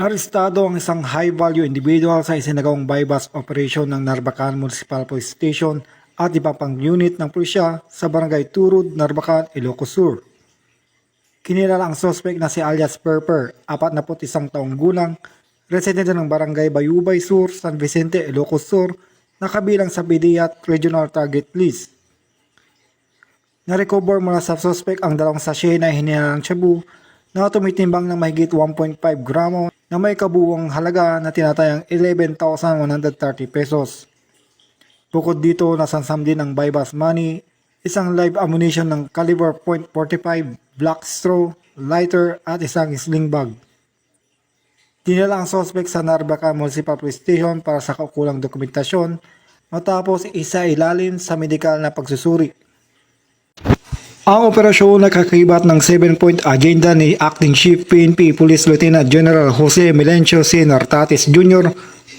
Arestado ang isang high-value individual sa isinagawang bypass operation ng Narbacan Municipal Police Station at iba pang unit ng pulisya sa Barangay Turud, Narbacan, Ilocos Sur. Kinilala ang suspect na si alias Perper, 41 taong gulang, residente ng Barangay Bayubay Sur, San Vicente, Ilocos Sur, na kabilang sa PDEAT Regional Target List. Na-recover mula sa suspect ang dalawang sachet na hinihalang shabu na tumitimbang ng mahigit 1.5 gramo na may kabuuang halaga na tinatayang 11,130 pesos. Bukod dito, nasansam din ang bypass money, isang live ammunition ng caliber .45, black straw, lighter at isang sling bag. Dinala ang suspect sa Narbacan Municipal Police Station para sa kaukulang dokumentasyon matapos isa ilalim sa medikal na pagsusuri. Ang operasyon ay kakakibat ng 7-point agenda ni Acting Chief PNP Police Lieutenant General Jose Melencio C. Nartatis Jr.,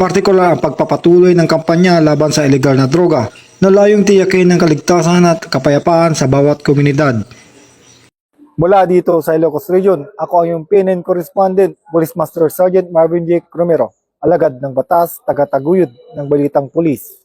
partikular ang pagpapatuloy ng kampanya laban sa ilegal na droga na layong tiyakin ng kaligtasan at kapayapaan sa bawat komunidad. Mula dito sa Ilocos Region, ako ang iyong PNN Correspondent, Police Master Sergeant Marvin J. Romero, alagad ng batas, taga-taguyod ng Balitang Pulis.